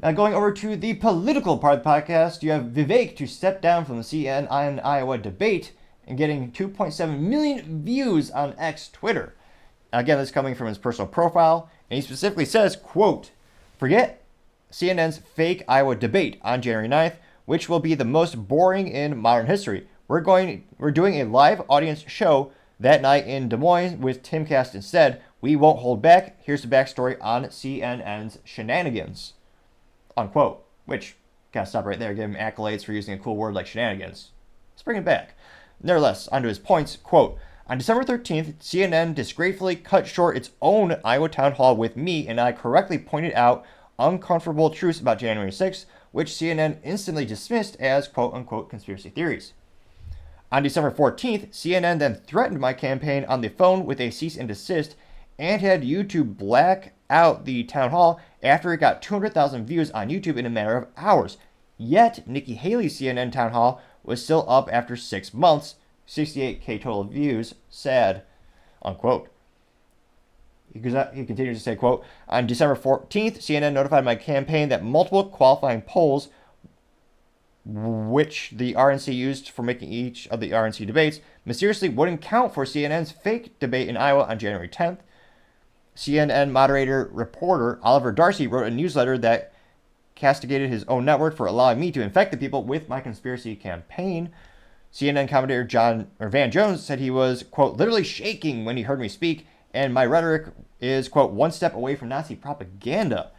Now, going over to the political part of the podcast, you have Vivek to step down from the CNN Iowa debate and getting 2.7 million views on X Twitter. Now, again, this is coming from his personal profile, and he specifically says, quote, "Forget CNN's fake Iowa debate on January 9th, which will be the most boring in modern history. We're doing a live audience show that night in Des Moines with timecast instead. We won't hold back. Here's the backstory on CNN's shenanigans." Unquote. Which, gotta stop right there, give him accolades for using a cool word like shenanigans. Let's bring it back. Nevertheless, onto his points, quote, "On December 13th, CNN disgracefully cut short its own Iowa town hall with me, and I correctly pointed out uncomfortable truths about January 6th, which CNN instantly dismissed as quote-unquote conspiracy theories. On December 14th, CNN then threatened my campaign on the phone with a cease and desist and had YouTube black out the town hall after it got 200,000 views on YouTube in a matter of hours. Yet, Nikki Haley's CNN town hall was still up after 6 months, 68K total views, sad," unquote. He continues to say, quote, "On December 14th, CNN notified my campaign that multiple qualifying polls, which the RNC used for making each of the RNC debates, mysteriously wouldn't count for CNN's fake debate in Iowa on January 10th. CNN reporter Oliver Darcy wrote a newsletter that castigated his own network for allowing me to infect the people with my conspiracy campaign. CNN commentator Van Jones said he was, quote, literally shaking when he heard me speak, and my rhetoric is, quote, one step away from Nazi propaganda.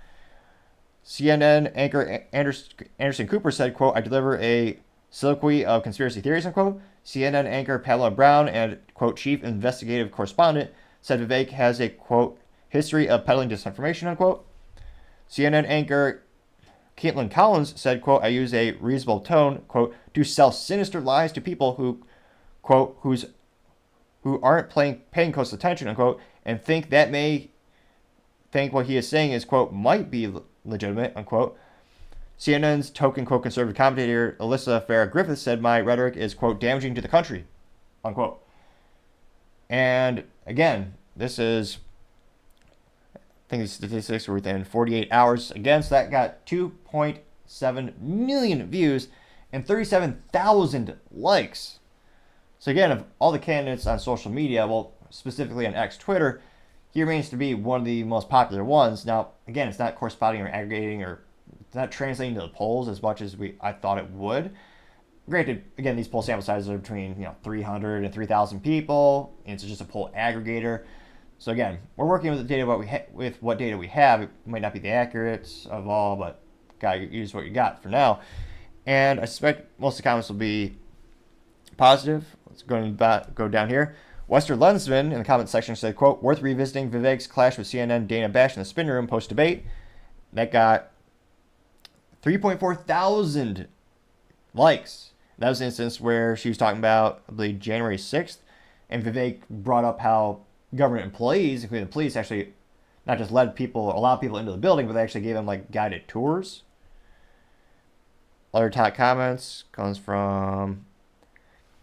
CNN anchor Anderson Cooper said, quote, I deliver a soliloquy of conspiracy theories, unquote. CNN anchor Pamela Brown and, quote, chief investigative correspondent said Vivek has a, quote, history of peddling disinformation, unquote. CNN anchor Caitlin Collins said, quote, I use a reasonable tone, quote, to sell sinister lies to people who, quote, who aren't paying close attention, unquote, and think what he is saying is, quote, might be legitimate, unquote. CNN's token, quote, conservative commentator Alyssa Farah Griffith said my rhetoric is, quote, damaging to the country, unquote. And again, this is, I think these statistics were within 48 hours. Again, so that got 2.7 million views and 37,000 likes. So again, of all the candidates on social media, well, specifically on X Twitter, he remains to be one of the most popular ones. Now, again, it's not corresponding or aggregating or it's not translating to the polls as much as I thought it would. Granted, again, these poll sample sizes are between 300 and 3,000 people, and it's just a poll aggregator. So again, we're working with the data with what data we have. It might not be the accurate of all, but gotta use what you got for now. And I suspect most of the comments will be positive. Let's go down here. Wester Lensman in the comment section said, quote, worth revisiting Vivek's clash with CNN Dana Bash in the spin room post-debate. That got 3.4 thousand likes. That was an instance where she was talking about, I believe, January 6th, and Vivek brought up how government employees, including the police, actually not just allowed people into the building, but they actually gave them like guided tours. Other top comments comes from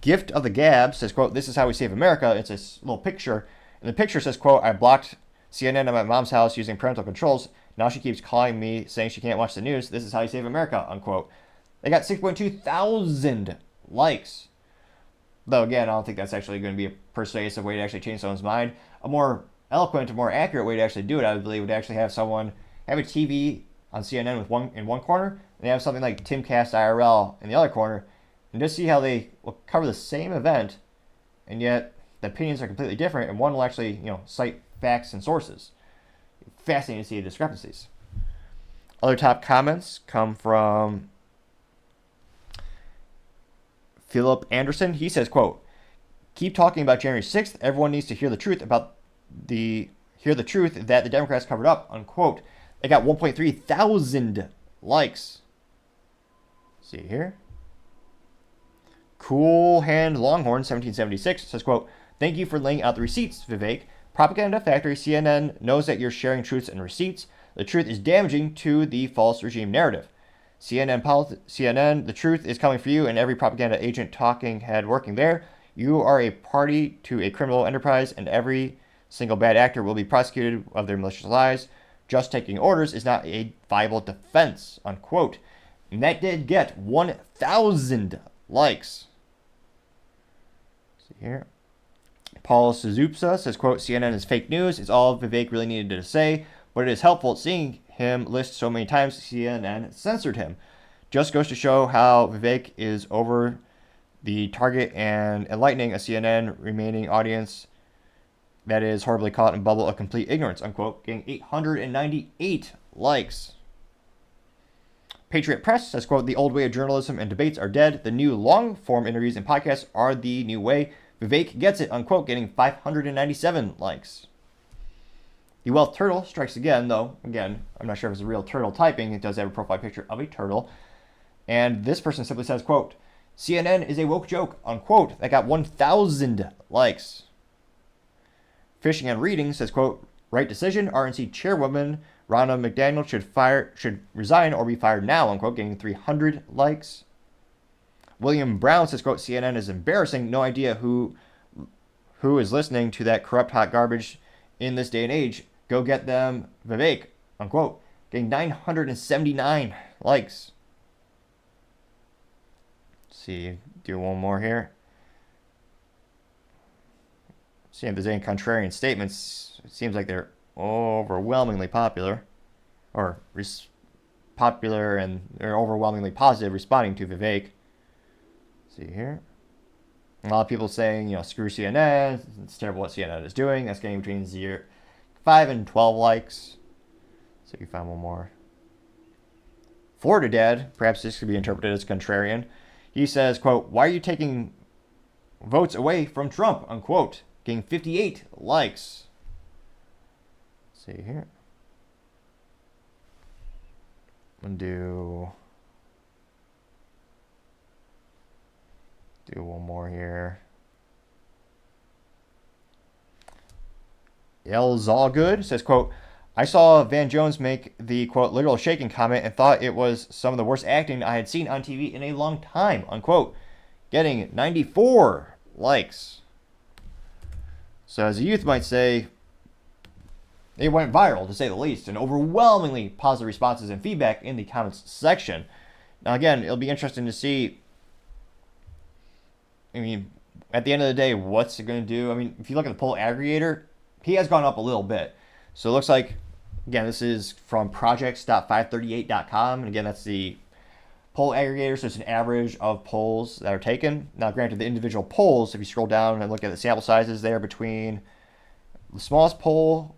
Gift of the Gab, says, quote, this is how we save America. It's a little picture. And the picture says, quote, I blocked CNN at my mom's house using parental controls. Now she keeps calling me saying she can't watch the news. This is how you save America, unquote. They got 6.2 thousand likes. Though, again, I don't think that's actually going to be a persuasive way to actually change someone's mind. A more eloquent, a more accurate way to actually do it, I believe, would actually have someone have a TV on CNN in one corner, and they have something like Timcast IRL in the other corner, and just see how they will cover the same event, and yet the opinions are completely different, and one will actually, cite facts and sources. Fascinating to see the discrepancies. Other top comments come from Philip Anderson. He says, quote, keep talking about January 6th. Everyone needs to hear the truth that the Democrats covered up, unquote. They got 1.3 thousand likes. See here. Cool Hand Longhorn 1776 says, quote, thank you for laying out the receipts, Vivek. Propaganda Factory CNN knows that you're sharing truths and receipts. The truth is damaging to the false regime narrative. CNN, the truth is coming for you and every propaganda agent talking head working there. You are a party to a criminal enterprise, and every single bad actor will be prosecuted of their malicious lies. just taking orders is not a viable defense, unquote. And that did get 1,000 likes. See here. Paul Suzupsa says, quote, CNN is fake news. It's all Vivek really needed to say, but it is helpful seeing him list so many times CNN censored him. Just goes to show how Vivek is over the target and enlightening a CNN remaining audience that is horribly caught in a bubble of complete ignorance, unquote, getting 898 likes. Patriot Press says, quote, the old way of journalism and debates are dead. The new long-form interviews and podcasts are the new way. Vivek gets it, unquote, getting 597 likes. The Wealth Turtle strikes again, though. Again, I'm not sure if it's a real turtle typing. It does have a profile picture of a turtle. And this person simply says, quote, CNN is a woke joke, unquote. That got 1,000 likes. Fishing and Reading says, quote, right decision. RNC chairwoman Ronna McDaniel should resign or be fired now, unquote, getting 300 likes. William Brown says, quote, CNN is embarrassing. No idea who is listening to that corrupt hot garbage in this day and age. Go get them, Vivek, unquote, getting 979 likes. Let's see, do one more here. See if there's any contrarian statements. It seems like they're overwhelmingly popular, or popular, and they're overwhelmingly positive, responding to Vivek. See here. A lot of people saying, screw CNN. It's terrible what CNN is doing. That's getting between 5 and 12 likes. So you find one more. Florida Dad, perhaps this could be interpreted as contrarian. He says, quote, why are you taking votes away from Trump, unquote, getting 58 likes. Let's see here. I'm gonna do one more here. Yell's all good. Says, quote, I saw Van Jones make the, quote, literal shaking comment and thought it was some of the worst acting I had seen on TV in a long time, unquote, getting 94 likes. So as a youth might say, it went viral, to say the least, and overwhelmingly positive responses and feedback in the comments section. Now, again, it'll be interesting to see, at the end of the day, what's it going to do? If you look at the poll aggregator, he has gone up a little bit. So it looks like, again, this is from projects.538.com. And again, that's the poll aggregator. So it's an average of polls that are taken. Now, granted, the individual polls, if you scroll down and look at the sample sizes there, between the smallest poll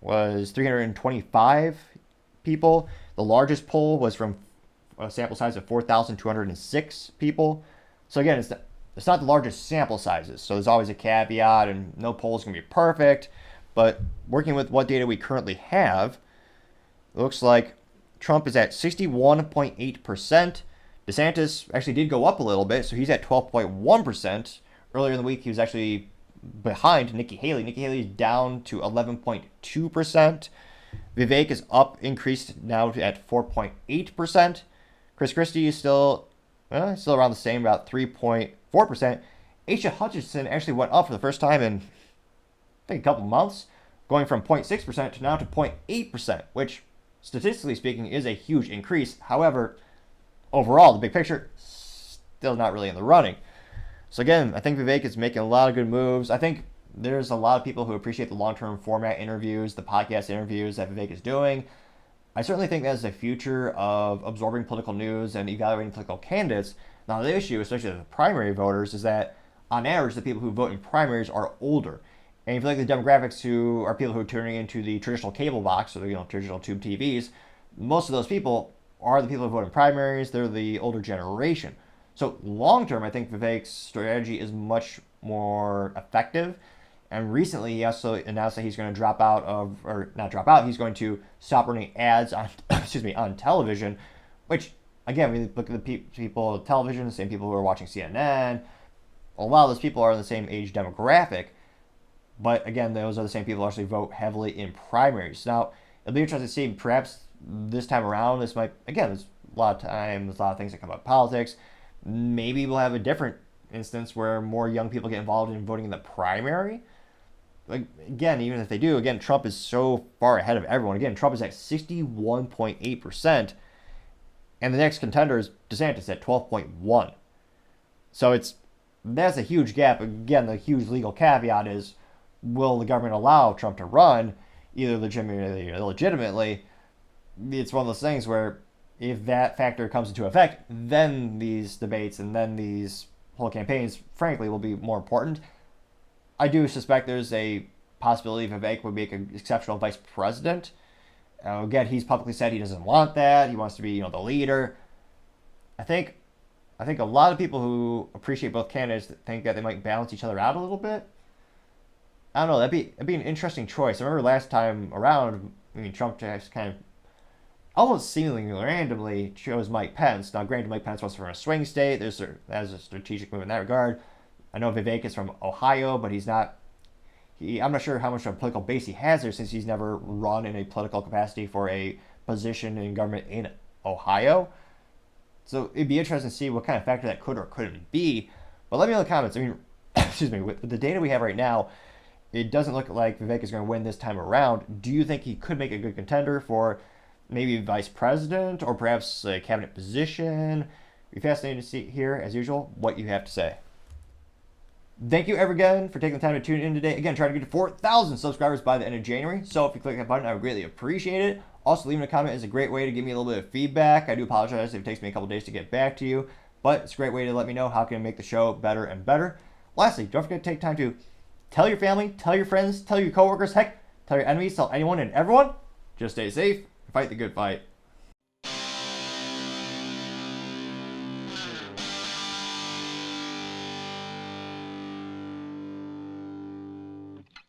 was 325 people. The largest poll was from a sample size of 4,206 people. So again, it's not the largest sample sizes, so there's always a caveat, and no poll is going to be perfect. But working with what data we currently have, it looks like Trump is at 61.8%. DeSantis actually did go up a little bit, so he's at 12.1%. Earlier in the week, he was actually behind Nikki Haley. Nikki Haley is down to 11.2%. Vivek is increased now at 4.8%. Chris Christie is still around the same, about 3.4%. Asa Hutchinson actually went up for the first time in, I think, a couple months, going from 0.6% to now to 0.8%, which, statistically speaking, is a huge increase. However, overall, the big picture, still not really in the running. So again, I think Vivek is making a lot of good moves. I think there's a lot of people who appreciate the long-term format interviews, the podcast interviews that Vivek is doing. I certainly think that's the future of absorbing political news and evaluating political candidates. Now, the issue, especially with the primary voters, is that on average, the people who vote in primaries are older. And if you look at the demographics who are people who are tuning into the traditional cable box, or the traditional tube TVs, most of those people are the people who vote in primaries. They're the older generation. So long term, I think Vivek's strategy is much more effective. And recently, he also announced that he's going to he's going to stop running ads on, on television, which, again, when you look at the people on television, the same people who are watching CNN, a lot of those people are in the same age demographic. But again, those are the same people who actually vote heavily in primaries. Now, it'll be interesting to see, perhaps this time around, there's a lot of things that come up in politics. Maybe we'll have a different instance where more young people get involved in voting in the primary. like, again, even if they do, again, Trump is so far ahead of everyone. Again, Trump is at 61.8%, and the next contender is DeSantis at 12.1%. So that's a huge gap. Again, the huge legal caveat is, will the government allow Trump to run, either legitimately or illegitimately? It's one of those things where if that factor comes into effect, then these debates and then these whole campaigns, frankly, will be more important. I do suspect there's a possibility Vivek would make an exceptional vice president. Again, he's publicly said he doesn't want that. He wants to be, the leader. I think a lot of people who appreciate both candidates think that they might balance each other out a little bit. I don't know. That'd be an interesting choice. I remember last time around, Trump just kind of almost seemingly randomly chose Mike Pence. Now, granted, Mike Pence was from a swing state. There's a strategic move in that regard. I know Vivek is from Ohio, but he's not. I'm not sure how much of a political base he has there, since he's never run in a political capacity for a position in government in Ohio. So it'd be interesting to see what kind of factor that could or couldn't be. But let me know in the comments. Excuse me, with the data we have right now, it doesn't look like Vivek is going to win this time around. Do you think he could make a good contender for maybe vice president or perhaps a cabinet position? It'd be fascinating to see here, as usual, what you have to say. Thank you again for taking the time to tune in today. Again, trying to get to 4,000 subscribers by the end of January. So if you click that button, I would greatly appreciate it. Also, leaving a comment is a great way to give me a little bit of feedback. I do apologize if it takes me a couple days to get back to you, but it's a great way to let me know how can I make the show better and better. Lastly, don't forget to take time to tell your family, tell your friends, tell your coworkers, heck, tell your enemies, tell anyone and everyone. Just stay safe and fight the good fight.